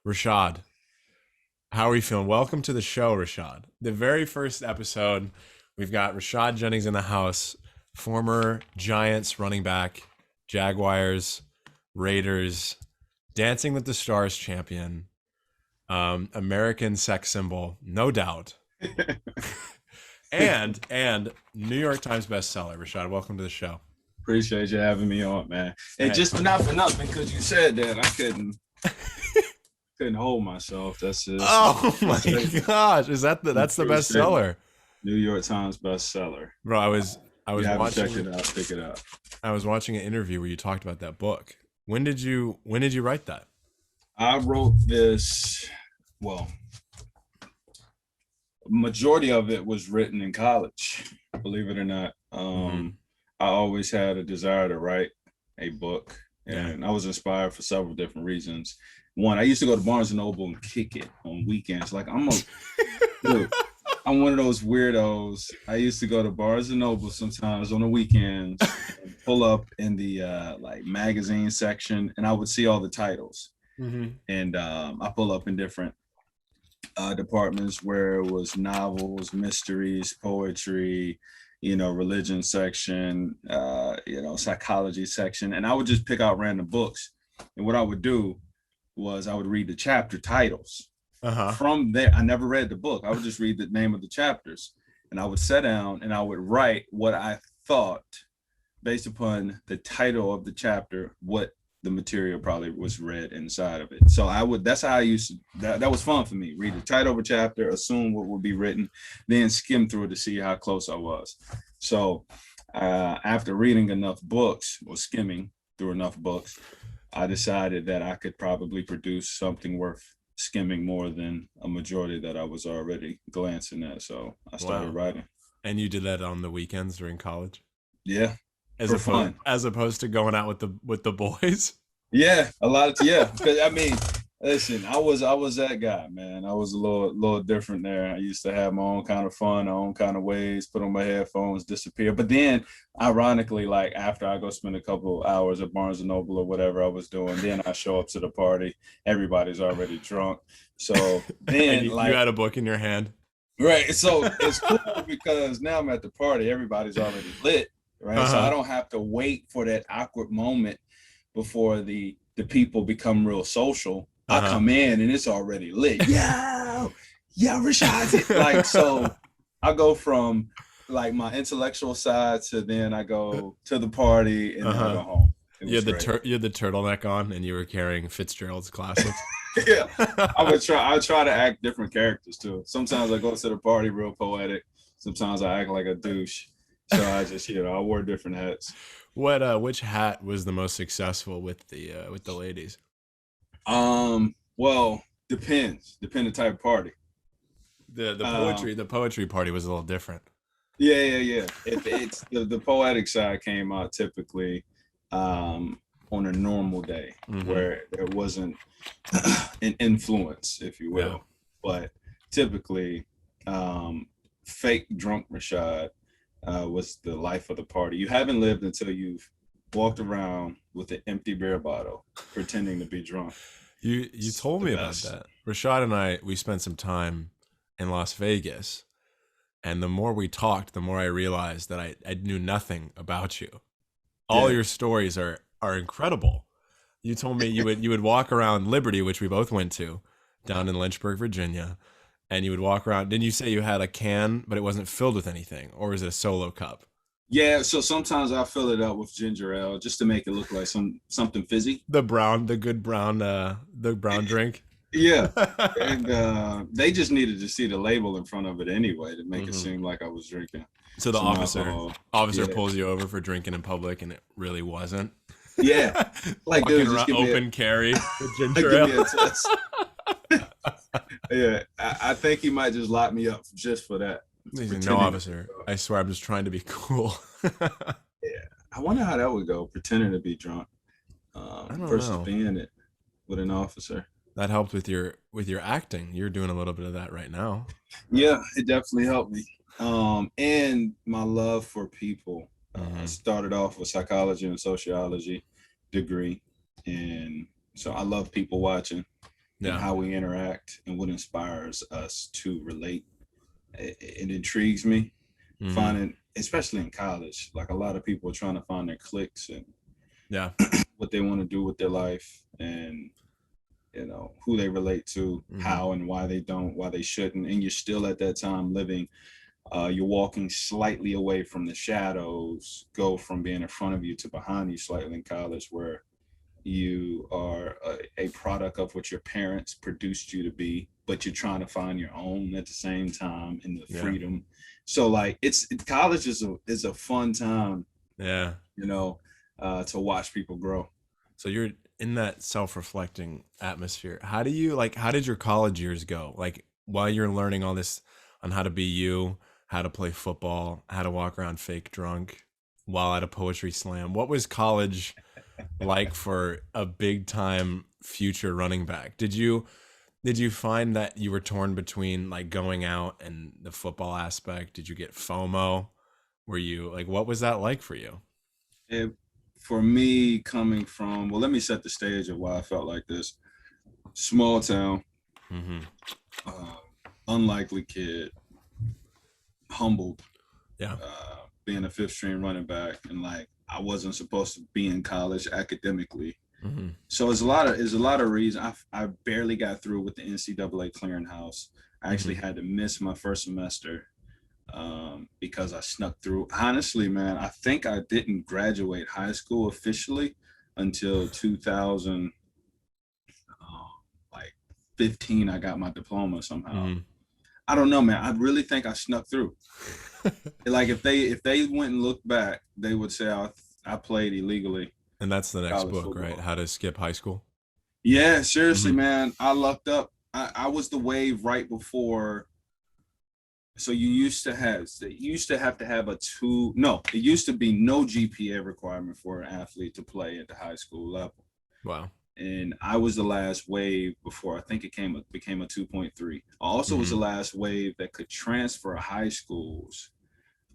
Rashad, how are we feeling? Welcome to the show, Rashad. The very first episode, we've got Rashad Jennings in the house, former Giants running back, Jaguars, Raiders, Dancing with the Stars champion, American sex symbol, no doubt, and New York Times bestseller. Rashad, welcome to the show. Appreciate you having me on, man. And Hey. just not for nothing, because you said that I couldn't hold myself. That's just Oh my gosh, is that's the bestseller? New York Times bestseller. Bro, I was You haven't watching checked it out, pick it up. I was watching an interview where you talked about that book. When did you write that? I wrote this, well, majority of it was written in college, believe it or not. I always had a desire to write a book, and I was inspired for several different reasons. One, I used to go to Barnes and Noble and kick it on weekends. Like dude, I'm one of those weirdos. I used to go to Barnes and Noble sometimes on the weekends and pull up in the like magazine section, and I would see all the titles. And I pull up in different departments where it was novels, mysteries, poetry, religion section, psychology section, and I would just pick out random books. And what I would do was I would read the chapter titles. From there, I never read the book. I would just read the name of the chapters, and I would sit down and I would write what I thought based upon the title of the chapter, what the material probably was read inside of it. So that's how I used to, that was fun for me. Read the title of a chapter, assume what would be written, then skim through it to see how close I was. So after reading enough books or skimming through enough books, I decided that I could probably produce something worth skimming more than a majority that I was already glancing at. So I started writing. And you did that on the weekends during college? Yeah. As opposed to going out with the boys? Yeah, a lot of because I mean, listen, I was that guy, man. I was a little different there. I used to have my own kind of fun, my own kind of ways, put on my headphones, disappear. But then, ironically, like after I go spend a couple hours at Barnes and Noble or whatever I was doing, then I show up to the party. Everybody's already drunk. So then, you had a book in your hand, right? So it's cool because now I'm at the party. Everybody's already lit, right? So I don't have to wait for that awkward moment before the people become real social. I come in and it's already lit. Yeah, Rashad. Like, so I go from like my intellectual side to then I go to the party and then I go home. You had the turtleneck on and you were carrying Fitzgerald's classics. Yeah, I would try to act different characters too. Sometimes I go to the party real poetic. Sometimes I act like a douche. So I just, I wore different hats. Which hat was the most successful with the ladies? Well, depends the type of party. The poetry party was a little different. Yeah. It's the poetic side came out typically on a normal day where there wasn't an influence, if you will. But typically, fake drunk Rashad was the life of the party. You haven't lived until you've walked around with an empty beer bottle pretending to be drunk. You told me about that. Rashad and we spent some time in Las Vegas, and the more we talked, the more I realized that I knew nothing about you. All your stories are incredible. You told me you would walk around Liberty, which we both went to, down in Lynchburg, Virginia, and you would walk around. Didn't you say you had a can, but it wasn't filled with anything, or is it a solo cup? Yeah, so sometimes I fill it up with ginger ale just to make it look like something fizzy. The good brown drink. Yeah, and they just needed to see the label in front of it anyway to make it seem like I was drinking. So the officer pulls you over for drinking in public, and it really wasn't. Yeah, like dude, just give open carry with ginger ale. Yeah, I think he might just lock me up just for that. No, officer. I swear, I'm just trying to be cool. Yeah, I wonder how that would go, pretending to be drunk versus being it with an officer. That helped with your acting. You're doing a little bit of that right now. Yeah, it definitely helped me. And my love for people. I started off with psychology and sociology degree, and so I love people watching. and Yeah. how we interact and what inspires us to relate. It intrigues me, Hmm. finding, especially in college, like a lot of people are trying to find their cliques and Yeah. what they want to do with their life, and who they relate to, Hmm. how and why they don't, why they shouldn't, and you're still at that time living. You're walking slightly away from the shadows, go from being in front of you to behind you slightly in college, where you are a product of what your parents produced you to be, but you're trying to find your own at the same time in the Yeah. freedom. So like college is a fun time, Yeah. to watch people grow. So you're in that self-reflecting atmosphere. How did your college years go? Like while you're learning all this on how to be you, how to play football, how to walk around fake drunk while at a poetry slam. What was college like for a big time future running back? Did you find that you were torn between like going out and the football aspect? Did you get FOMO? Were you like what was that like for you? It, for me, coming from, well, let me set the stage of why I felt like this. Small town, Mhm. uh, unlikely kid, humbled, Yeah. being a fifth string running back, and like I wasn't supposed to be in college academically. Mhm. So it's a lot of reasons. I barely got through with the NCAA clearinghouse. I actually Mhm. had to miss my first semester, because I snuck through. Honestly, man, I think I didn't graduate high school officially until 2000, like 15. I got my diploma somehow. Mhm. I don't know, man. I really think I snuck through. Like if they went and looked back, they would say I played illegally And that's the next college book, right? football. How to skip high school. Yeah, seriously, Mhm. man. I lucked up. I was the wave right before. So you used to have to have a two. No, it used to be no GPA requirement for an athlete to play at the high school level. Wow. And I was the last wave before I think became a 2.3. I also was the Mhm. last wave that could transfer high schools,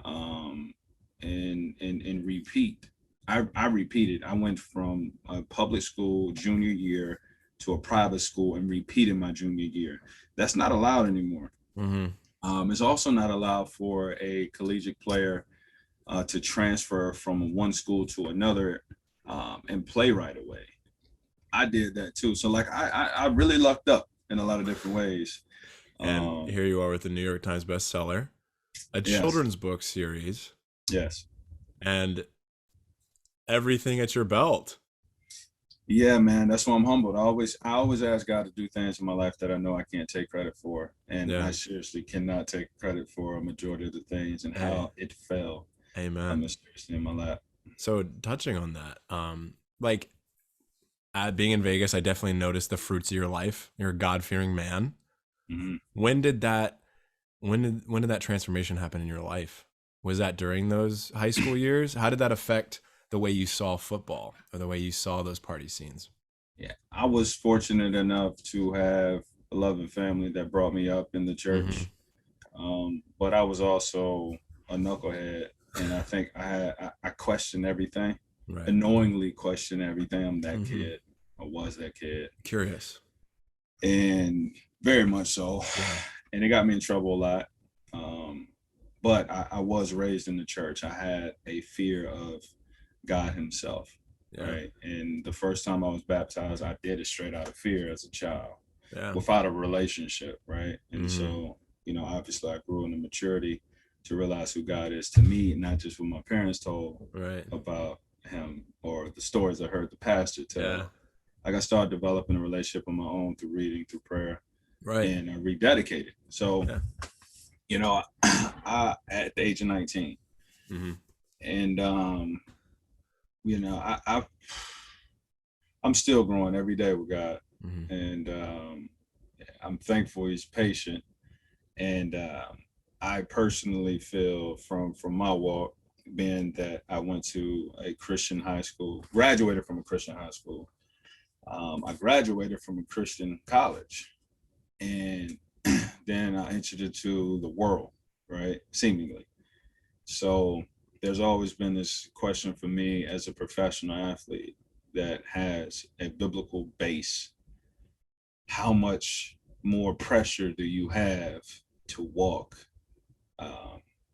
um, and repeat. I repeated. I went from a public school junior year to a private school and repeated my junior year. That's not allowed anymore. Mhm. It's also not allowed for a collegiate player to transfer from one school to another, and play right away. I did that too. So like I really lucked up in a lot of different ways. And Um, here you are with the New York Times bestseller, a yes, children's book series, yes. and everything at your belt. Yeah, man, that's why I'm humbled. I always ask God to do things in my life that I know I can't take credit for, and Yeah. I seriously cannot take credit for a majority of the things and Hey. how it fell Amen. mysteriously in my lap. So touching on that, like being in Vegas, I definitely noticed the fruits of your life. You're a God fearing man. Hmm. When did that when did that transformation happen in your life? Was that during those high school years? How did that affect the way you saw football or the way you saw those party scenes? Yeah, I was fortunate enough to have a loving family that brought me up in the Mm-hmm. church, but I was also a knucklehead, and I think I questioned everything, Right. unknowingly questioned everything. I'm that Mm-hmm. kid. I was that kid, Curious. and very much so, Yeah. and it got me in trouble a lot. Um, but I was raised in the church. I had a fear of God Himself, Yeah. right? And the first time I was baptized, I did it straight out of fear as a child, Yeah. without a relationship, right? And Mm-hmm. so, obviously, I grew in the maturity to realize who God is to me, not just what my parents told Right. about Him or the stories I heard the pastor Yeah. tell. Like I started developing a relationship on my own through reading, through prayer, Right. and I rededicated. So, Yeah. I at the age of 19, Mm-hmm. and I'm still growing every day with God, Mm-hmm. and I'm thankful He's patient. And I personally feel from my walk, being that I went to a Christian high school, graduated from a Christian high school. I graduated from a Christian college, and then I entered into the world, right? Seemingly. So there's always been this question for me as a professional athlete that has a biblical base. how much more pressure do you have to walk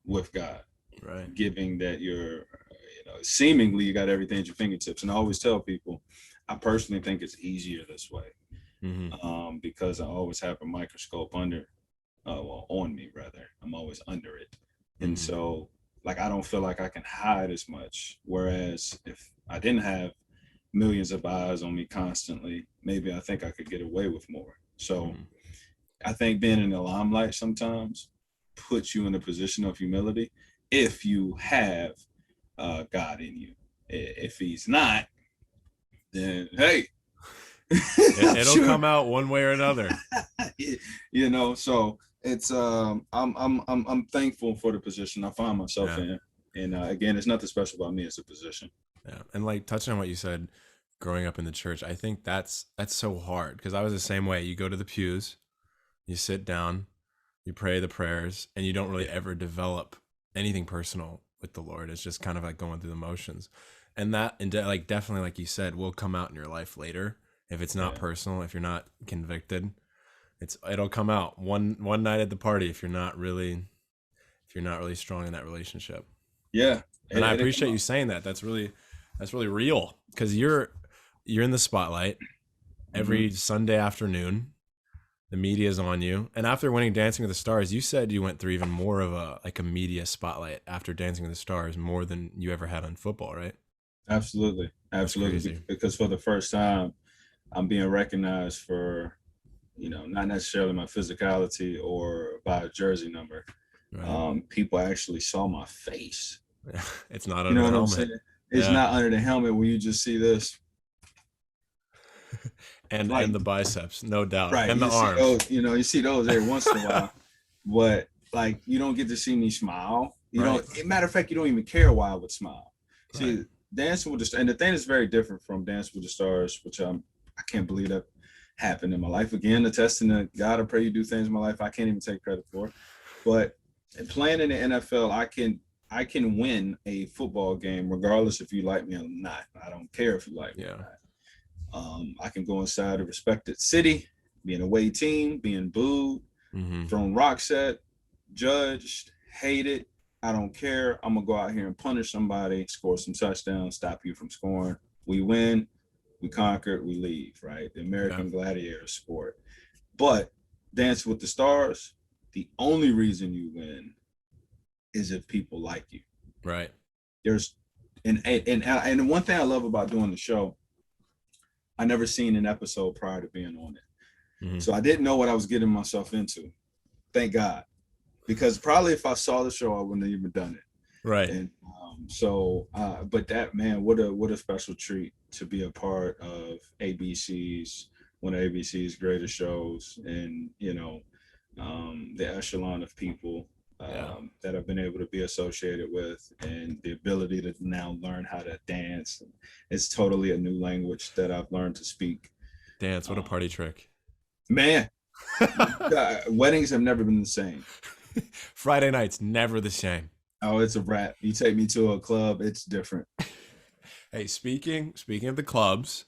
with God, Right. giving that seemingly you got everything at your fingertips. And I always tell people, I personally think it's easier this way, because I always have a microscope on me rather. I'm always under it. And so like, I don't feel like I can hide as much. Whereas if I didn't have millions of eyes on me constantly, maybe I think I could get away with more. So I think being in the limelight sometimes puts you in a position of humility if you have God in you. If he's not, then hey, it'll come out one way or another. So it's I'm thankful for the position I find myself in. And again, it's nothing special about me, it's a position. Yeah. And like touching on what you said, growing up in the church, I think that's so hard, because I was the same way. You go to the pews, you sit down, you pray the prayers, and you don't really ever develop anything personal with the Lord. It's just kind of like going through the motions. And that, like, definitely, like you said, will come out in your life later. If it's not personal, if you're not convicted, it'll come out one night at the party if you're not really strong in that relationship. Yeah. And I appreciate you saying that. That's really real, because you're in the spotlight every Sunday afternoon. The media is on you. And after winning Dancing with the Stars, you said you went through even more of a media spotlight after Dancing with the Stars, more than you ever had on football, right? Absolutely. Because for the first time, I'm being recognized for, not necessarily my physicality or by a jersey number. Right. People actually saw my face. It's not under the helmet. It's not under the helmet where you just see this. and the biceps, no doubt. Right. And the arms. Those, you see those every once in a while. But like, you don't get to see me smile. Matter of fact, you don't even care why I would smile. Right. See, Dancing with the Stars, and the thing is very different from Dancing with the Stars, which I can't believe that happened in my life. Again, attesting to God, I pray you do things in my life I can't even take credit for. But playing in the NFL, I can win a football game regardless if you like me or not. I don't care if you like me or not. I can go inside a respected city, be an away team, being booed, thrown rocks at, judged, hated. I don't care. I'm gonna go out here and punish somebody, score some touchdowns, stop you from scoring. We win, we conquer, we leave, right? The American gladiator sport. But Dance with the Stars, the only reason you win is if people like you. Right. There's and one thing I love about doing the show, I never seen an episode prior to being on it. So I didn't know what I was getting myself into. Thank God. Because probably if I saw the show, I wouldn't have even done it. Right. And but that, man, what a special treat to be a part of one of ABC's greatest shows, and the echelon of people that I've been able to be associated with, and the ability to now learn how to dance. It's totally a new language that I've learned to speak. Dance, what a party trick. Man, weddings have never been the same. Friday nights, never the same. Oh, it's a wrap. You take me to a club, it's different. Hey, speaking of the clubs,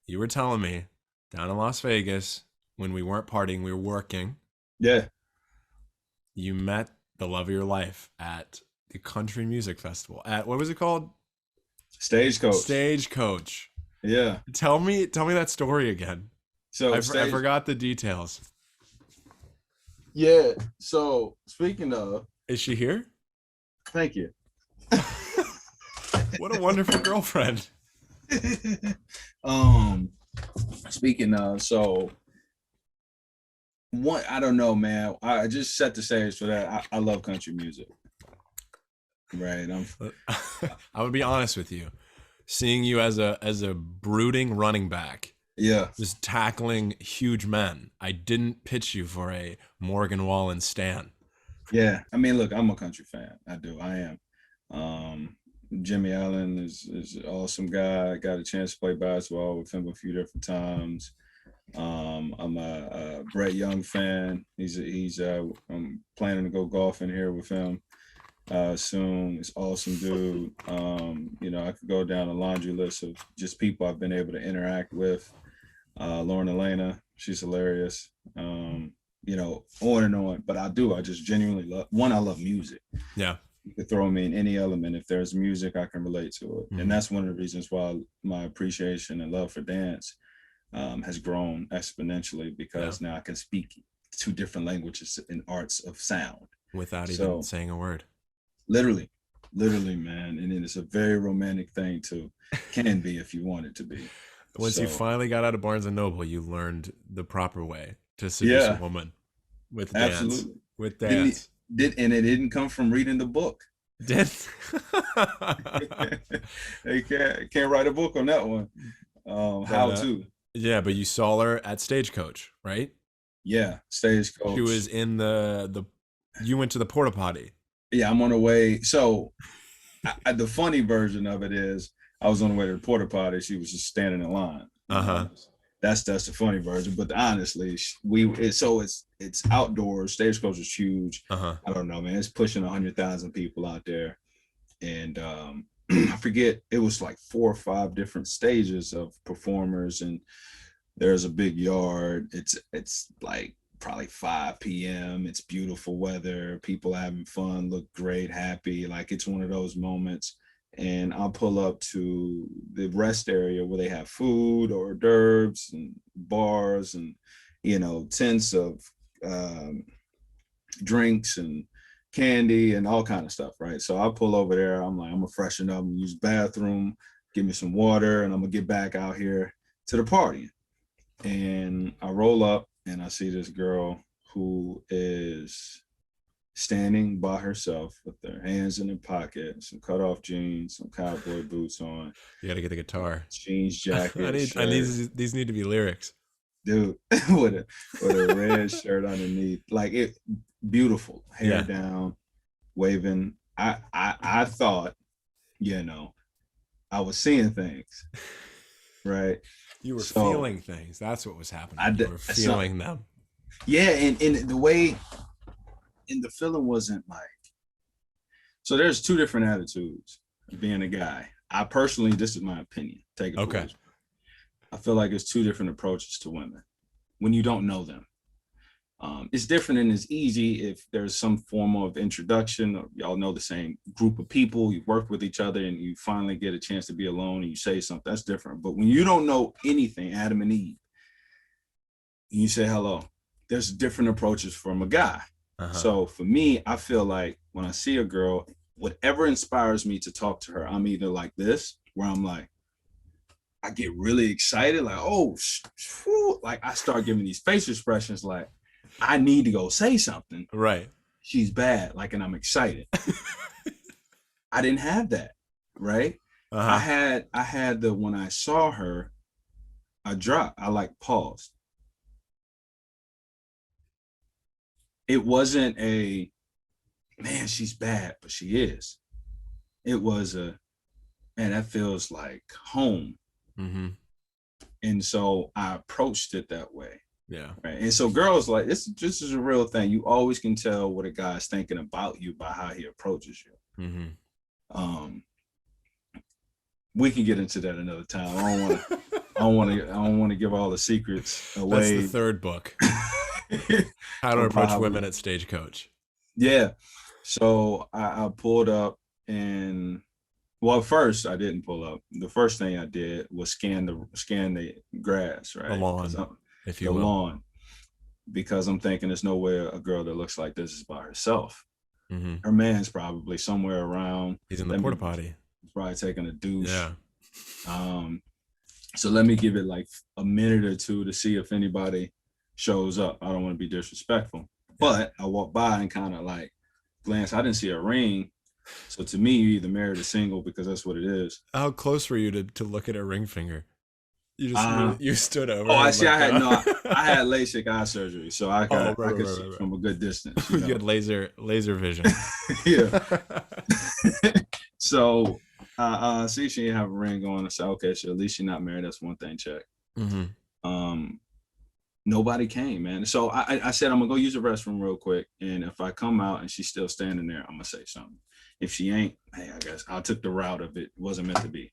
you were telling me down in Las Vegas, when we weren't partying, we were working. Yeah. You met the love of your life at the country music festival at, what was it called? Stagecoach. Yeah. Tell me that story again. So I forgot the details. Yeah. So speaking of, is she here? Thank you. What a wonderful girlfriend. Speaking of, so one, I don't know, man. I just set the stage for that. I love country music. Right. I would be honest with you. Seeing you as a brooding running back. Yeah. Just tackling huge men. I didn't pitch you for a Morgan Wallen stan. Yeah. I mean, look, I'm a country fan. I am. Jimmy Allen is an awesome guy. I got a chance to play basketball with him a few different times. I'm a Brett Young fan. I'm planning to go golfing here with him soon. He's awesome dude. I could go down a laundry list of just people I've been able to interact with. Lauren Elena, She's hilarious. You know, on and on. But I just genuinely love, one, I love music. Yeah. You could throw me in any element. If there's music, I can relate to it. And that's one of the reasons why my appreciation and love for dance has grown exponentially, because now I can speak two different languages in arts of sound. Without even saying a word. Literally, man. And it's a very romantic thing too. Can be if you want it to be. Once you finally got out of Barnes and Noble, you learned the proper way to seduce a woman with dance. Absolutely. With dance. And it didn't come from reading the book. Did They can't write a book on that one. How to? Yeah, but you saw her at Stagecoach, right? Yeah, Stagecoach. She was in the. You went to the porta potty. Yeah, I'm on the way. So, the funny version of it is, I was on the way to the porta potty. She was just standing in line. That's the funny version. But honestly, it's outdoors. Stagecoach is huge. I don't know, man. It's pushing 100,000 people out there, and I forget, it was like 4 or 5 different stages of performers, and there's a big yard. It's like probably 5 p.m. It's beautiful weather. People having fun, look great, happy. Like, it's one of those moments. And I'll pull up to the rest area where they have food, hors d'oeuvres, and bars, and, you know, tents of drinks and candy and all kind of stuff, right? So I'll pull over there. I'm like, I'm gonna freshen up and use the bathroom, give me some water, and I'm gonna get back out here to the party. And I roll up and I see this girl who is standing by herself with their hands in her pocket, some cut-off jeans, some cowboy boots on. You got to get the guitar. Jeans jacket. These need to be lyrics, dude. with a red shirt underneath, like, it beautiful, hair down, waving. I thought, you know, I was seeing things, right? You were feeling things. That's what was happening. You were feeling them. Yeah, and the way. And the feeling wasn't like, so there's 2 different attitudes of being a guy. I personally, this is my opinion. Take it. Okay. I feel like it's 2 different approaches to women when you don't know them. It's different, and it's easy if there's some form of introduction, or y'all know the same group of people, you work with each other, and you finally get a chance to be alone and you say something. That's different. But when you don't know anything, Adam and Eve, and you say hello, there's different approaches from a guy. So for me, I feel like when I see a girl, whatever inspires me to talk to her, I'm either like this, where I'm like, I get really excited, like, oh, like, I start giving these face expressions, like, I need to go say something. Right. She's bad, like, and I'm excited. I didn't have that, right? I had the, when I saw her, I dropped, I like paused. It wasn't a, man, she's bad, but she is. It was a, man, that feels like home. And so I approached it that way. Yeah. Right. And so girls, like, this is a real thing. You always can tell what a guy's thinking about you by how he approaches you. We can get into that another time. I don't want to give all the secrets away. That's the 3rd book. How to approach women at Stagecoach. Yeah. So I pulled up, and, well, first I didn't pull up. The first thing I did was scan the grass, right? The lawn, if you will. The lawn, because I'm thinking there's no way a girl that looks like this is by herself. Her man's probably somewhere around. He's in the porta potty. He's probably taking a douche. Yeah. So let me give it like a minute or 2 to see if anybody shows up. I don't want to be disrespectful, but I walked by and kind of like glanced. I didn't see a ring. So to me, you either married or single, because that's what it is. How close were you to look at her ring finger? You just you stood over. Oh, I see. I had LASIK eye surgery, so I could see from a good distance. You had laser vision. Yeah. So see, she didn't have a ring on. I said, okay, so at least she's not married. That's one thing. Check. Nobody came, man. So I said, I'm gonna go use the restroom real quick, and if I come out and she's still standing there, I'm gonna say something. If she ain't, hey, I guess I took the route of it wasn't meant to be.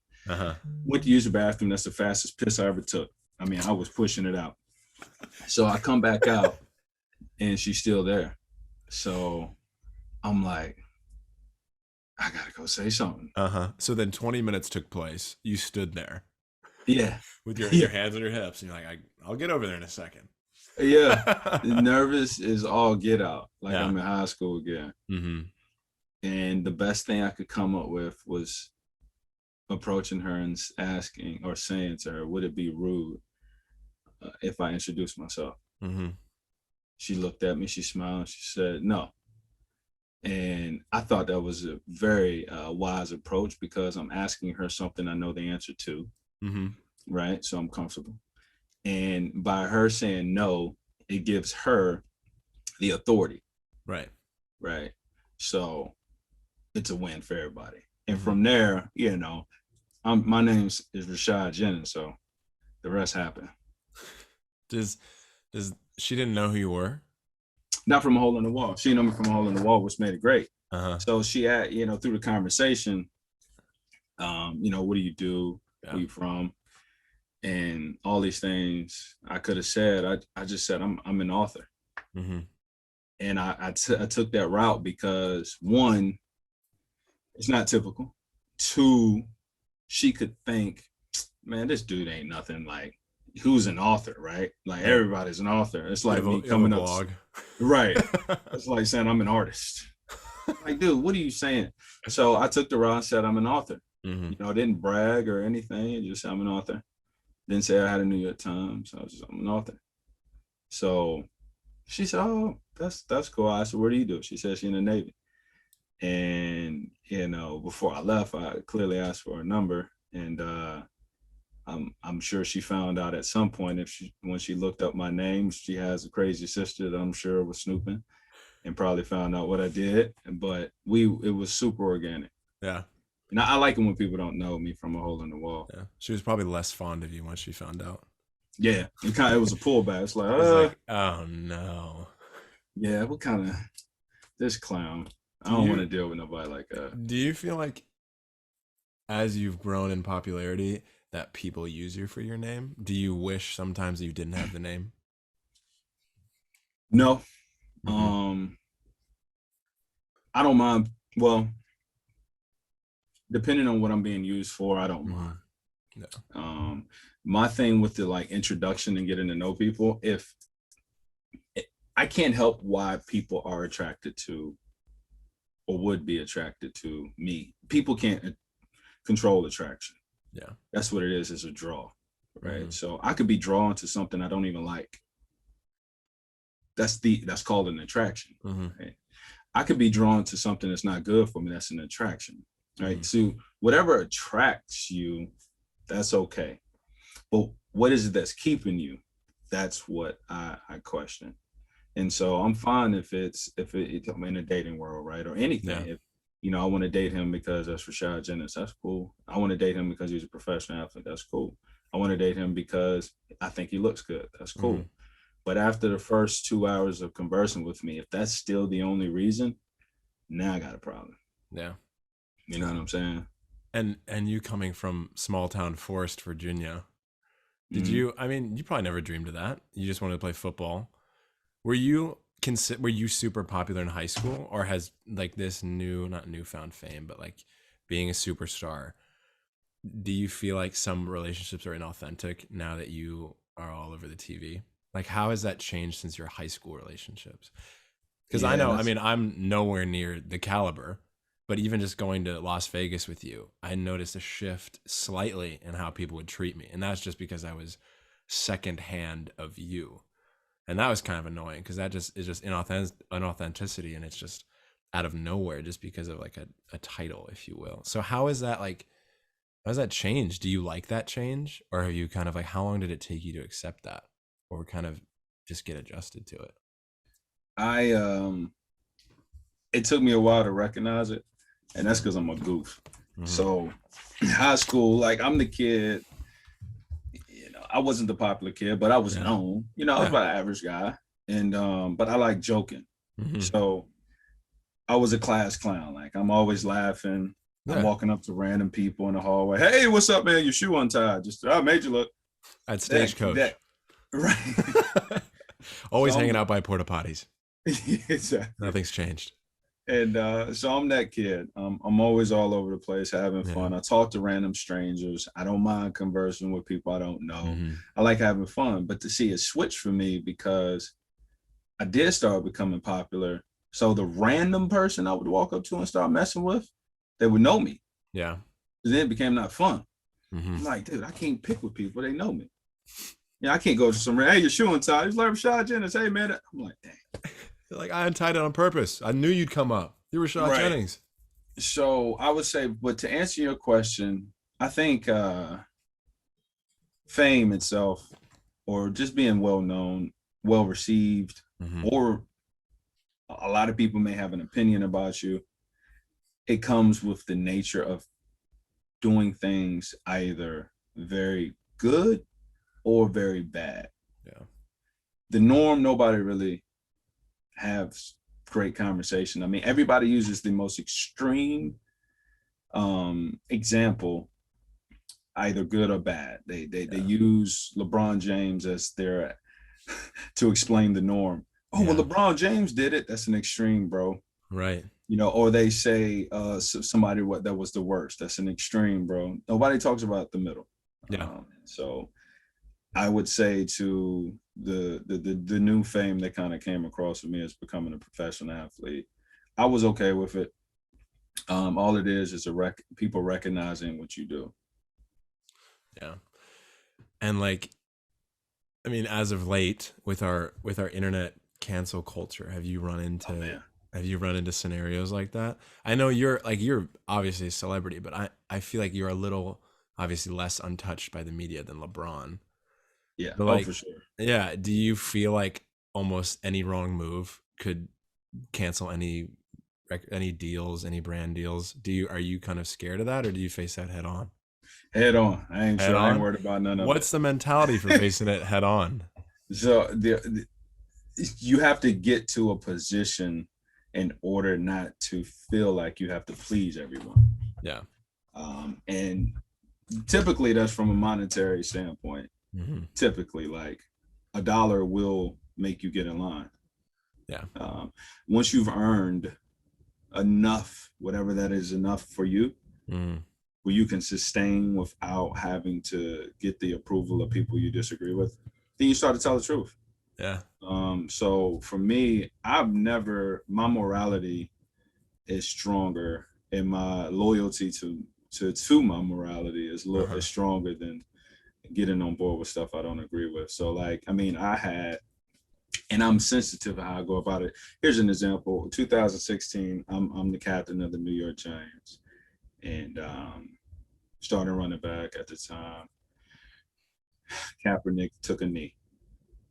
Went to use the bathroom. That's the fastest piss I ever took. I mean, I was pushing it out. So I come back out and she's still there. So I'm like, I gotta go say something. So then 20 minutes took place. You stood there Yeah. with your Yeah. hands on your hips, and you're like, I'll get over there in a second. Yeah. Nervous is all get out. Like Yeah. I'm in high school again. Mm-hmm. And the best thing I could come up with was approaching her and asking or saying to her, would it be rude if I introduced myself? Mm-hmm. She looked at me, she smiled, she said, no. And I thought that was a very wise approach because I'm asking her something I know the answer to. Mm-hmm. Right. So I'm comfortable. And by her saying no, it gives her the authority. Right. Right. So it's a win for everybody. And from there, you know, my name is Rashad Jennings. So the rest happened. Does she didn't know who you were? Not from a hole in the wall. She knew me from a hole in the wall, which made it great. So she had, you know, through the conversation, you know, what do you do? Yeah. Where you from? And all these things I could have said. I just said, I'm an author. Mm-hmm. And I took that route because one, it's not typical. Two, she could think, man, this dude ain't nothing. Like, who's an author, right? Like, everybody's an author. It's like me coming up. Right. It's like saying I'm an artist. Like, dude, what are you saying? So I took the route and said I'm an author. Mm-hmm. You know, I didn't brag or anything. Just I'm an author. Didn't say I had a New York Times. I was just, I'm an author. So she said, oh, that's cool. I said, what do you do? She said she's in the Navy. And, you know, before I left, I clearly asked for a number. And I'm sure she found out at some point when she looked up my name, she has a crazy sister that I'm sure was snooping and probably found out what I did. But it was super organic. Yeah. And I like it when people don't know me from a hole in the wall. Yeah. She was probably less fond of you once she found out. Yeah. It was a pullback. It's like, oh no. Yeah, what kind of this clown? I don't want to deal with nobody like that. Do you feel like as you've grown in popularity that people use you for your name? Do you wish sometimes you didn't have the name? No. Mm-hmm. I don't mind. Well, depending on what I'm being used for, I don't mind. No. My thing with the like introduction and getting to know people, I can't help why people are attracted to or would be attracted to me. People can't control attraction. Yeah. That's what it is. It's a draw. Right. Mm-hmm. So I could be drawn to something I don't even like. That's called an attraction. Mm-hmm. Right? I could be drawn to something that's not good for me. That's an attraction. Right. Mm-hmm. So whatever attracts you, that's okay. But what is it that's keeping you? That's what I question. And so I'm fine if I'm in a dating world, right? Or anything. Yeah. If, you know, I want to date him because that's Rashad Jennings, that's cool. I want to date him because he's a professional athlete, that's cool. I want to date him because I think he looks good, that's cool. Mm-hmm. But after the first 2 hours of conversing with me, if that's still the only reason, now I got a problem. Yeah. You know what I'm saying? And you coming from small town Forest, Virginia, did you, I mean, you probably never dreamed of that. You just wanted to play football. Were you super popular in high school, or has like this not newfound fame, but like being a superstar, do you feel like some relationships are inauthentic now that you are all over the TV? Like, how has that changed since your high school relationships? Because I know, I mean, I'm nowhere near the caliber, but even just going to Las Vegas with you, I noticed a shift slightly in how people would treat me. And that's just because I was secondhand of you. And that was kind of annoying because that is just inauthenticity, and it's just out of nowhere just because of like a title, if you will. So how has that changed? Do you like that change, or have you kind of like, how long did it take you to accept that, or kind of just get adjusted to it? It took me a while to recognize it, and that's because I'm a goof. Mm-hmm. So high school, like I'm the kid. I wasn't the popular kid, but I was known. You know, I was about an average guy. And but I like joking. Mm-hmm. So I was a class clown. Like I'm always laughing. Yeah. I'm walking up to random people in the hallway. Hey, what's up, man? Your shoe untied. Just I made you look. At stagecoach. Right. Always So hanging I'm out by porta potties. exactly. Nothing's changed. And so I'm that kid. I'm always all over the place having Yeah. fun. I talk to random strangers. I don't mind conversing with people I don't know. Mm-hmm. I like having fun. But to see it switch for me because I did start becoming popular. So the random person I would walk up to and start messing with, they would know me. Yeah. Then it became not fun. Mm-hmm. I'm like, dude, I can't pick with people. They know me. Yeah, I can't go to some, hey, your shoe untied. He's like, Rashad Jennings. Hey, man. I'm like, dang. Like, I untied it on purpose. I knew you'd come up. You're Rashad Right. Jennings. So I would say, but to answer your question, I think fame itself or just being well known, well received, Mm-hmm. or a lot of people may have an opinion about you. It comes with the nature of doing things either very good or very bad. Yeah. The norm, nobody really has great conversation. I mean, everybody uses the most extreme example, either good or bad. They use LeBron James as their to explain the norm. Oh, well, LeBron James did it. That's an extreme, bro. Right. You know, or they say somebody what that was the worst. That's an extreme, bro. Nobody talks about the middle. Yeah. So I would say to the new fame that kind of came across with me as becoming a professional athlete, I was okay with it. All it is people recognizing what you do. Yeah. And like, I mean, as of late with our internet cancel culture, have you run into scenarios like that? I know you're obviously a celebrity, but I feel like you're a little obviously less untouched by the media than LeBron. Yeah. But Oh, like, for sure. yeah, do you feel like almost any wrong move could cancel any deals, any brand deals? Are you kind of scared of that, or do you face that head on? Head on. I ain't Head sure. I ain't on? worried about none of it. What's the mentality for facing it head on? So you have to get to a position in order not to feel like you have to please everyone. Yeah. And typically that's from a monetary standpoint. Mm-hmm. Typically, like $1 will make you get in line. Yeah. Once you've earned enough, whatever that is enough for you, where you can sustain without having to get the approval of people you disagree with, then you start to tell the truth. Yeah. So for me, my morality is stronger, and my loyalty to my morality is stronger than getting on board with stuff I don't agree with. So like, I mean, and I'm sensitive to how I go about it. Here's an example. 2016, I'm the captain of the New York Giants, and starting running back at the time. Kaepernick took a knee,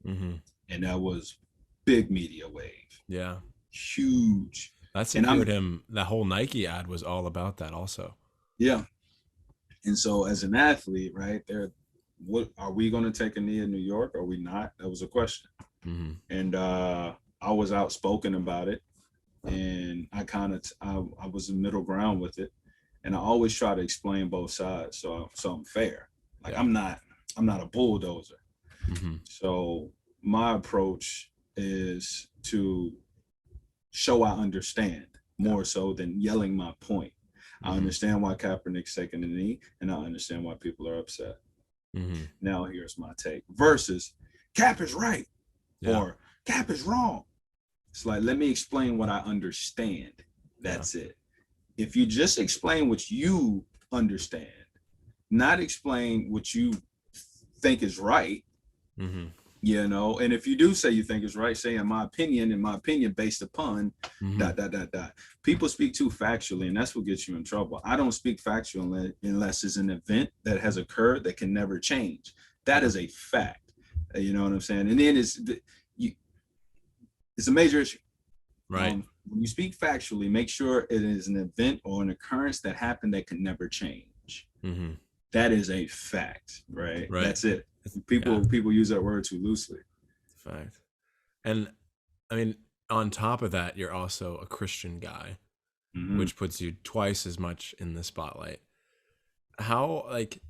and that was big media wave. Yeah, huge. That secured him. That whole Nike ad was all about that, also. Yeah, and so as an athlete, right there, what are we going to take a knee in New York? Or are we not? That was a question. And I was outspoken about it, and I was in middle ground with it, and I always try to explain both sides, so I'm fair. Like I'm not a bulldozer. So my approach is to show I understand more so than yelling my point. I understand why Kaepernick's taking the knee, and I understand why people are upset. Now here's my take versus Cap is right or Cap is wrong. It's like, let me explain what I understand. That's it. If you just explain what you understand, not explain what you think is right, you know, and if you do say you think is right, say in my opinion based upon ... People speak too factually, and that's what gets you in trouble. I don't speak factual unless it's an event that has occurred that can never change. That is a fact. You know what I'm saying? And then it's a major issue. Right. When you speak factually, make sure it is an event or an occurrence that happened that can never change. That is a fact, right? That's it. People use that word too loosely. Fact. And I mean, on top of that, you're also a Christian guy, which puts you twice as much in the spotlight. How, like,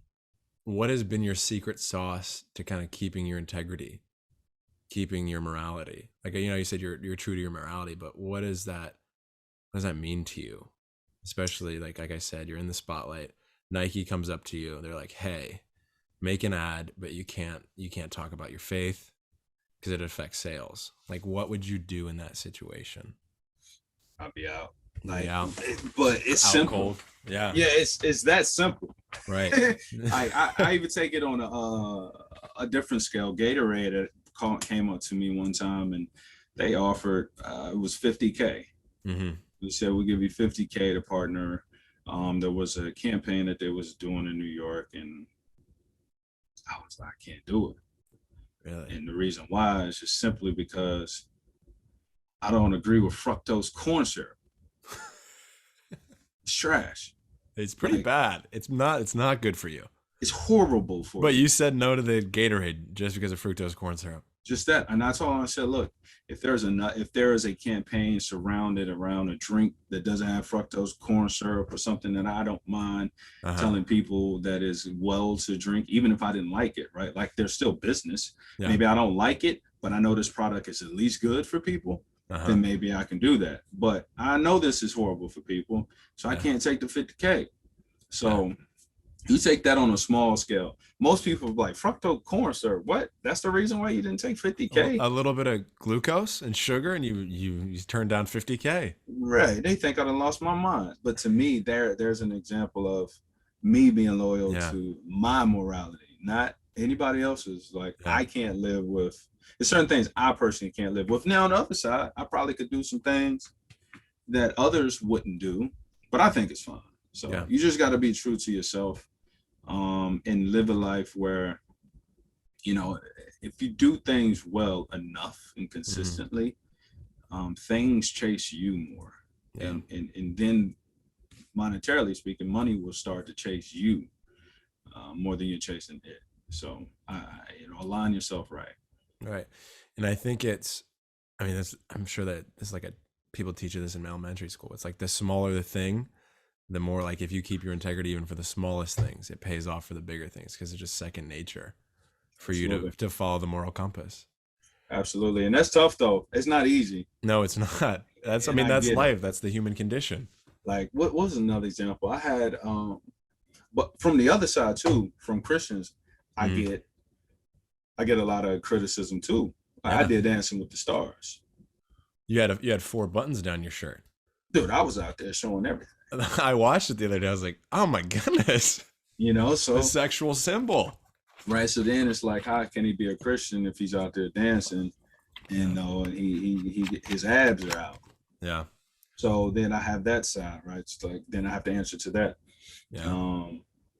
what has been your secret sauce to kind of keeping your integrity, keeping your morality? Like, you know, you said you're true to your morality, but what is that? What does that mean to you? Especially like I said, you're in the spotlight. Nike comes up to you. They're like, "Hey, make an ad, but you can't talk about your faith because it affects sales." Like, what would you do in that situation? I'll be out. Like, out, But it's out simple. cold. Yeah. Yeah, it's that simple. Right. I even take it on a different scale. Gatorade came up to me one time and they offered it was 50K. Mm-hmm. They said we'll give you 50K to partner. There was a campaign that they was doing in New York, and I was like, I can't do it. Really? And the reason why is just simply because I don't agree with fructose corn syrup. It's trash. It's pretty bad. It's not good for you. It's horrible for you. But you said no to the Gatorade just because of fructose corn syrup. Just that. And that's all I said. Look, if there is a campaign surrounded around a drink that doesn't have fructose corn syrup or something that I don't mind telling people that is well to drink, even if I didn't like it, right? Like, there's still business. Yeah. Maybe I don't like it, but I know this product is at least good for people. Then maybe I can do that. But I know this is horrible for people, so I can't take the 50K. So you take that on a small scale. Most people are like, fructose corn syrup, what? That's the reason why you didn't take 50K? A little bit of glucose and sugar, and you turned down 50K. Right. They think I done lost my mind. But to me, there's an example of me being loyal to my morality, not anybody else's. Like, I can't live with, there's certain things I personally can't live with. Now, on the other side, I probably could do some things that others wouldn't do, but I think it's fine. So you just got to be true to yourself, and live a life where, you know, if you do things well enough and consistently, things chase you more. And then monetarily speaking, money will start to chase you more than you're chasing it. So, align yourself right. Right. And I think I'm sure that it's like people teach you this in elementary school. It's like the smaller the thing, the more, like, if you keep your integrity even for the smallest things, it pays off for the bigger things, because it's just second nature for you to follow the moral compass. Absolutely. And that's tough, though. It's not easy. No, it's not. That's life. That's the human condition. Like, what was another example? I had, but from the other side too, from Christians, I get a lot of criticism too. I did Dancing with the Stars. You had 4 buttons down your shirt. Dude, I was out there showing everything. I watched it the other day. I was like, oh my goodness. You know, so the sexual symbol. Right. So then it's like, how can he be a Christian if he's out there dancing, and his abs are out? Yeah. So then I have that side, right? It's like, then I have to answer to that. Yeah.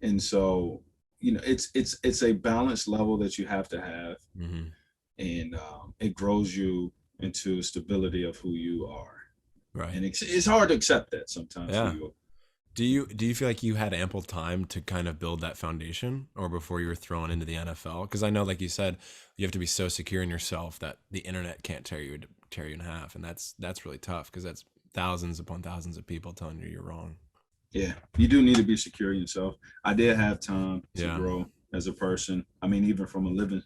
And so, you know, it's a balanced level that you have to have, and it grows you into stability of who you are. Right. And it's hard to accept that sometimes. Yeah. Do you feel like you had ample time to kind of build that foundation, or before you were thrown into the NFL? Because I know, like you said, you have to be so secure in yourself that the internet can't tear you in half, and that's really tough, because that's thousands upon thousands of people telling you you're wrong. Yeah, you do need to be secure in yourself. I did have time to grow as a person. I mean, even from a living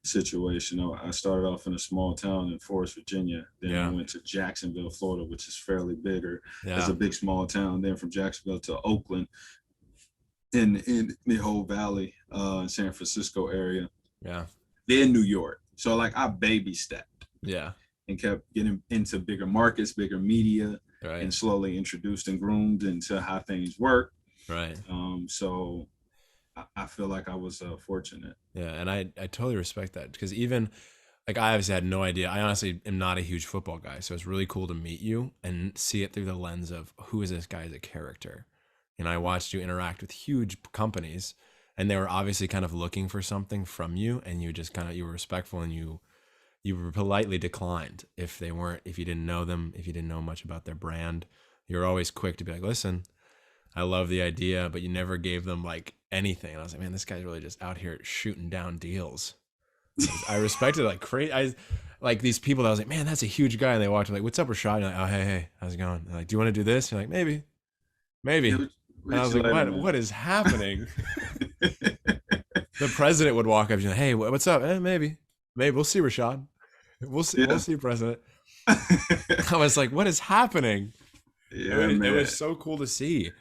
situation, I started off in a small town in Forest, Virginia. Then I went to Jacksonville, Florida, which is fairly bigger. It's a big, small town. Then from Jacksonville to Oakland, in the whole valley, San Francisco area. Yeah. Then New York. So, like, I baby stepped. Yeah. And kept getting into bigger markets, bigger media, and slowly introduced and groomed into how things work. Right. So I feel like I was fortunate. Yeah, and I totally respect that, because even, like, I obviously had no idea. I honestly am not a huge football guy, so it's really cool to meet you and see it through the lens of, who is this guy as a character? And I watched you interact with huge companies, and they were obviously kind of looking for something from you, and you just you were respectful, and you were politely declined if you didn't know them, if you didn't know much about their brand. You're always quick to be like, listen, I love the idea, but you never gave them like anything. And I was like, man, this guy's really just out here shooting down deals. I respected it like crazy. I like these people that I was like, man, that's a huge guy. And they walked like, what's up, Rashad? And you're like, oh, hey, how's it going? They're like, do you want to do this? You're like, maybe. And I was like, what is happening? The president would walk up and say, "Hey, what's up? Maybe we'll see, Rashad. We'll see. Yeah. We'll see, President." I was like, "What is happening?" Yeah, It man. was so cool to see.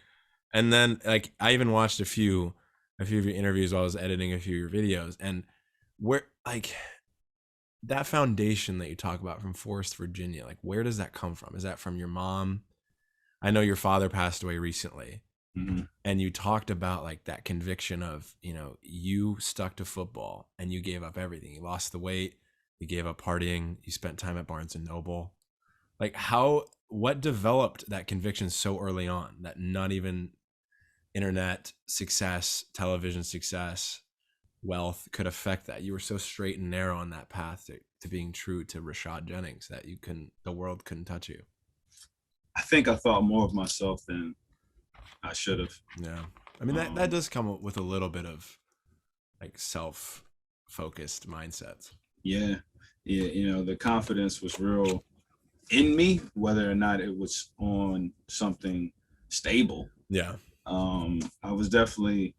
And then, like, I even watched a few of your interviews while I was editing a few of your videos, and where, like, that foundation that you talk about from Forest, Virginia, like, where does that come from? Is that from your mom? I know your father passed away recently. Mm-hmm. And you talked about, like, that conviction of, you stuck to football and you gave up everything. You lost the weight, you gave up partying, you spent time at Barnes and Noble. Like, what developed that conviction so early on that not even internet success, television success, wealth could affect that? You were so straight and narrow on that path to being true to Rashad Jennings that the world couldn't touch you. I think I thought more of myself than I should have. Yeah. I mean, that does come with a little bit of, like, self-focused mindsets. Yeah. The confidence was real in me, whether or not it was on something stable. Yeah. I was definitely,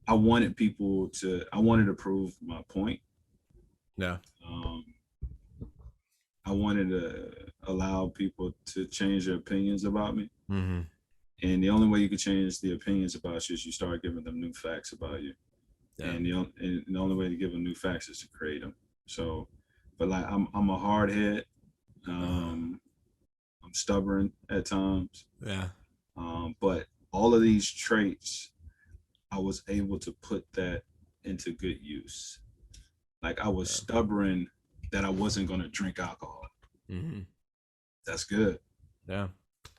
I wanted to prove my point. Yeah. I wanted to allow people to change their opinions about me. Mm-hmm. And the only way you can change the opinions about you is you start giving them new facts about you. Yeah. And the only way to give them new facts is to create them. So, but like, I'm a hard head. I'm stubborn at times. Yeah. But all of these traits, I was able to put that into good use. Like, I was stubborn that I wasn't going to drink alcohol. Mm-hmm. That's good. Yeah.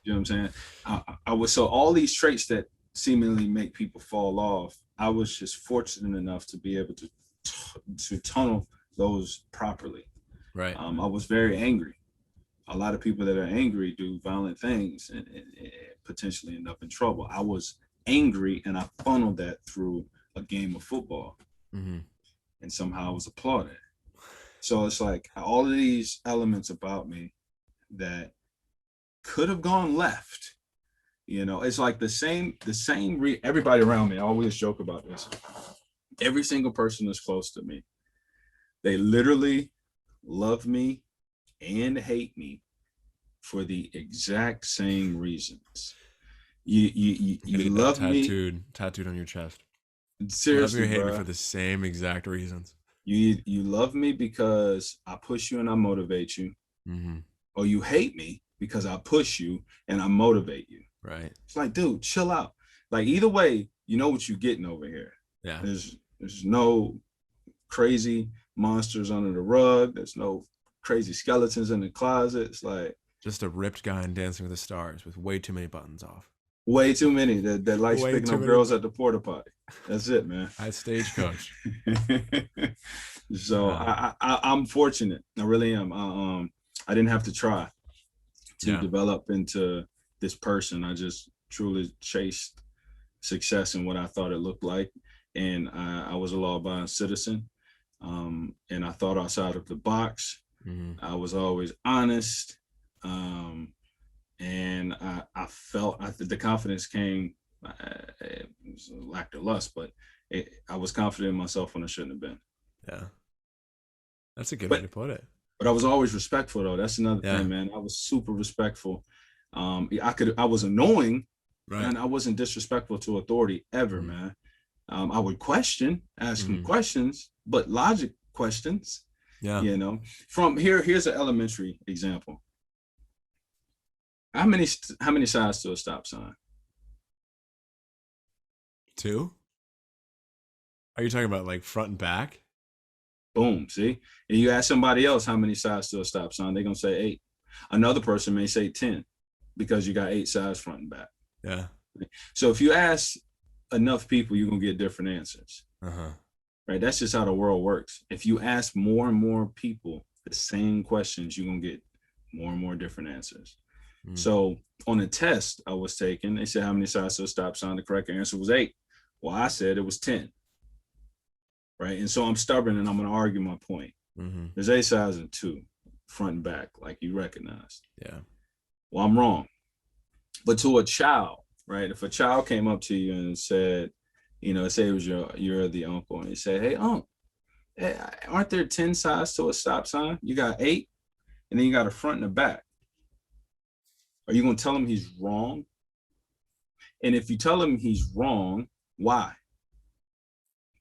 You know what I'm saying? I was, so all these traits that seemingly make people fall off, I was just fortunate enough to be able to tunnel those properly. Right. I was very angry. A lot of people that are angry do violent things and potentially end up in trouble. I was angry and I funneled that through a game of football. Mm-hmm. And somehow I was applauded. So it's like all of these elements about me that could have gone left. It's like the same, everybody around me, I always joke about this. Every single person that's close to me, they literally love me and hate me for the exact same reasons. You love me. Tattooed on your chest. Seriously, love me or hate me for the same exact reasons. You love me because I push you and I motivate you. Mm-hmm. Or you hate me because I push you and I motivate you. Right. It's like, dude, chill out. Like, either way, you know what you're getting over here. Yeah. There's no crazy monsters under the rug. There's no crazy skeletons in the closet. It's like just a ripped guy in Dancing with the Stars with way too many buttons off. Way too many that like picking up girls at the porta potty. That's it, man. I stagecoach. So I'm fortunate. I really am. I didn't have to try to develop into this person. I just truly chased success in what I thought it looked like, and I was a law-abiding citizen. And I thought outside of the box. Mm-hmm. I was always honest. And I felt the confidence came, it was a lack of lust, but I was confident in myself when I shouldn't have been. Yeah. That's a good way to put it. But I was always respectful, though. That's another thing, man. I was super respectful. I was annoying, right, and I wasn't disrespectful to authority ever, man. I would ask them questions, but logic questions. Yeah. From here's an elementary example. How many sides to a stop sign? 2? Are you talking about like front and back? Boom. See? And you ask somebody else how many sides to a stop sign, they're gonna say 8. Another person may say 10 because you got 8 sides front and back. Yeah. So if you ask enough people, you're gonna get different answers. Uh-huh. Right? That's just how the world works. If you ask more and more people the same questions, you're gonna get more and more different answers. So on a test I was taking, they said how many sides to a stop sign. The correct answer was 8. Well, I said it was 10. Right. And so I'm stubborn and I'm going to argue my point. Mm-hmm. There's 8 sides and 2, front and back, like you recognize. Yeah. Well, I'm wrong. But to a child, right? If a child came up to you and said, say it was you're the uncle, and he said, "Hey, aren't there 10 sides to a stop sign? You got 8, and then you got a front and a back. Are you gonna tell him he's wrong? And if you tell him he's wrong, why?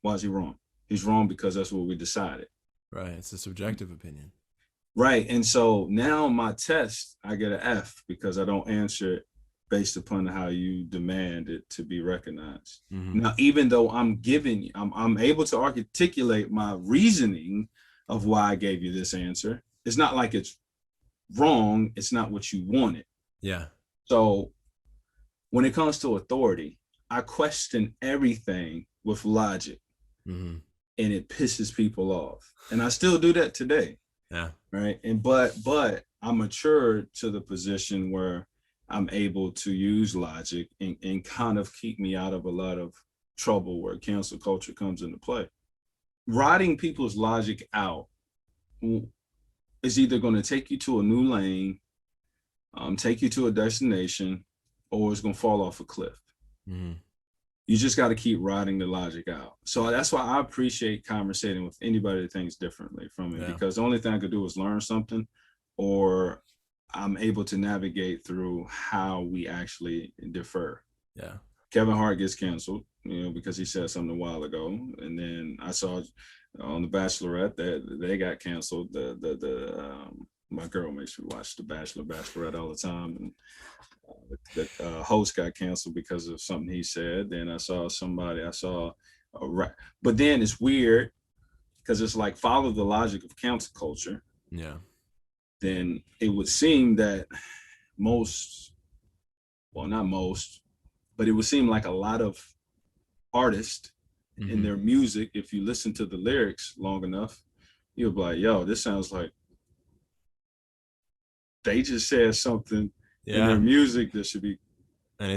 Why is he wrong? He's wrong because that's what we decided. Right. It's a subjective opinion. Right. And so now my test, I get an F because I don't answer it based upon how you demand it to be recognized. Now, even though I'm able to articulate my reasoning of why I gave you this answer, it's not like it's wrong. It's not what you wanted. Yeah. So when it comes to authority, I question everything with logic, and it pisses people off. And I still do that today. Yeah. Right. And but I matured to the position where I'm able to use logic and kind of keep me out of a lot of trouble where cancel culture comes into play. Riding people's logic out is either going to take you to a new lane, take you to a destination, or it's going to fall off a cliff. You just got to keep riding the logic out. So that's why I appreciate conversating with anybody that thinks differently from me, because the only thing I could do is learn something, or I'm able to navigate through how we actually differ. Yeah. Kevin Hart gets canceled, because he said something a while ago. And then I saw on The Bachelorette that they got canceled. My girl makes me watch The Bachelorette all the time. And the host got canceled because of something he said. Then I saw but then it's weird because it's like, follow the logic of cancel culture. Yeah. Then it would seem that not most, but it would seem like a lot of artists in their music, if you listen to the lyrics long enough, you'll be like, yo, this sounds like they just said something in their music that should be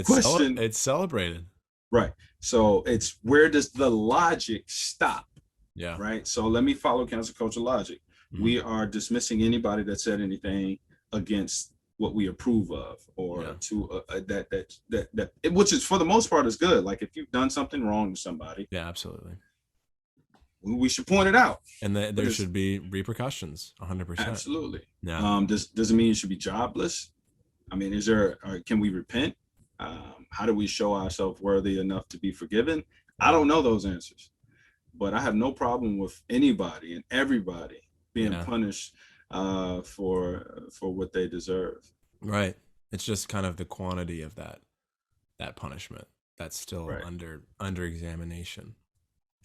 questioned. It's celebrated. Right. So it's, where does the logic stop? Yeah. Right. So let me follow cancel culture logic. We are dismissing anybody that said anything against what we approve of, or to that which is, for the most part, is good. Like, if you've done something wrong to somebody, absolutely, we should point it out, and there should be repercussions. 100%. Absolutely. Yeah. Doesn't mean you should be jobless. I mean, can we repent? How do we show ourselves worthy enough to be forgiven? I don't know those answers, but I have no problem with anybody and everybody being punished for what they deserve. Right. It's just kind of the quantity of that punishment that's still under examination.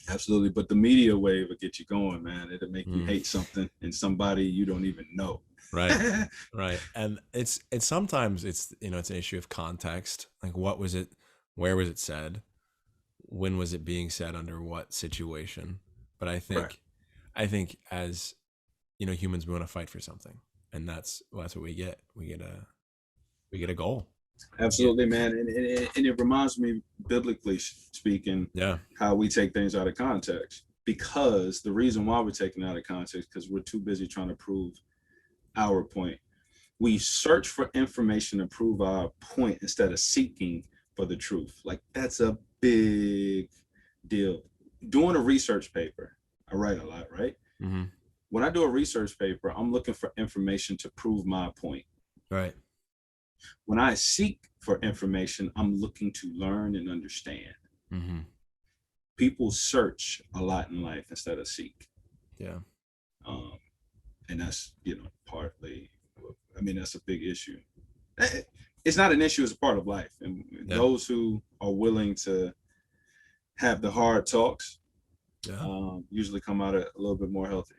Absolutely. But the media wave will get you going, man. It'll make you hate something in somebody you don't even know. Right. Right. And it's sometimes it's an issue of context. Like, what was it? Where was it said? When was it being said? Under what situation? But I think as humans, we want to fight for something, and that's what we get. We get a goal. Absolutely, man. And it reminds me, biblically speaking, how we take things out of context. Because the reason why we're taking it out of context, because we're too busy trying to prove our point. We search for information to prove our point instead of seeking for the truth. Like, that's a big deal. Doing a research paper, I write a lot, right? When I do a research paper, I'm looking for information to prove my point. Right. When I seek for information, I'm looking to learn and understand. People search a lot in life instead of seek. Yeah. And that's, partly, that's a big issue. It's not an issue, it's a part of life. And those who are willing to have the hard talks usually come out a little bit more healthier.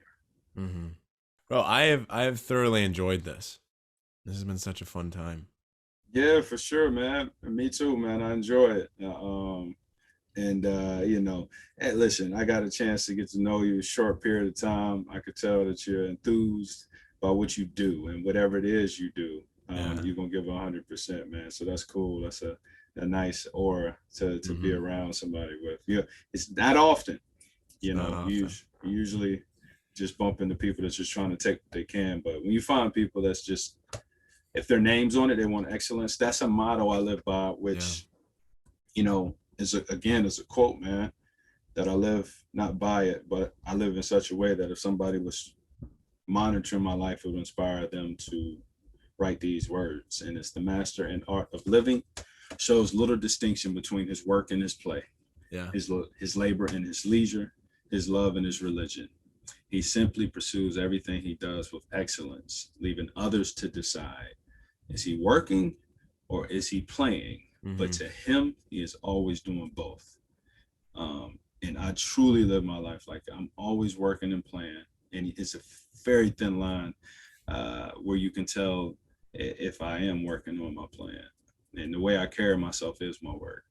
Well, I have thoroughly enjoyed this. This has been such a fun time. Yeah, for sure, man. Me too, man. I enjoy it. Hey, listen, I got a chance to get to know you a short period of time. I could tell that you're enthused by what you do, and whatever it is you do, you're gonna give 100%, man. So that's cool. That's a nice aura to be around somebody with. It's not often, you usually just bump into people that's just trying to take what they can. But when you find people that's just, if their name's on it, they want excellence. That's a motto I live by, which, it's a quote, man, that I live not by it, but I live in such a way that if somebody was monitoring my life, it would inspire them to write these words. And it's the master and art of living shows little distinction between his work and his play, Yeah. his labor and his leisure, his love and his religion. He simply pursues everything he does with excellence, leaving others to decide, is he working or is he playing? But to him, he is always doing both. And I truly live my life like that. I'm always working and playing. And it's a very thin line where you can tell if I am working or am I playing. And the way I carry myself is my work.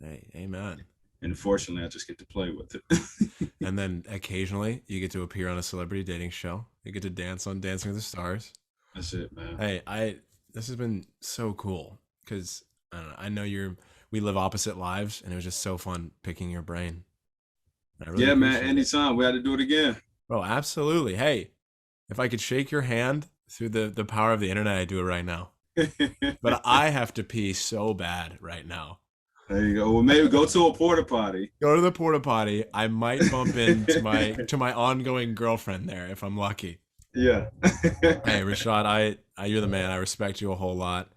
Hey, amen. And fortunately, I just get to play with it. And then occasionally you get to appear on a celebrity dating show. You get to dance on Dancing with the Stars. That's it, man. Hey, this has been so cool because I don't know, I know we live opposite lives, and it was just so fun picking your brain. Really yeah, man. Anytime. We had to do it again. Bro, absolutely. Hey, if I could shake your hand through the power of the internet, I'd do it right now. But I have to pee so bad right now. There you go. Well, maybe go to a porta potty. Go to the porta potty. I might bump into my ongoing girlfriend there if I'm lucky. Yeah. Hey, Rashad, you're the man. I respect you a whole lot.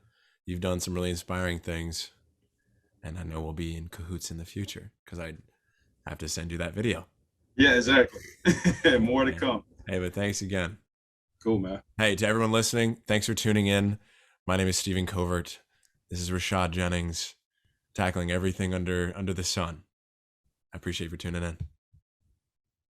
You've done some really inspiring things, and I know we'll be in cahoots in the future because I have to send you that video. Yeah, exactly. More to come. Hey, but thanks again. Cool, man. Hey, to everyone listening, thanks for tuning in. My name is Stephen Covert. This is Rashad Jennings, tackling everything under the sun. I appreciate you for tuning in.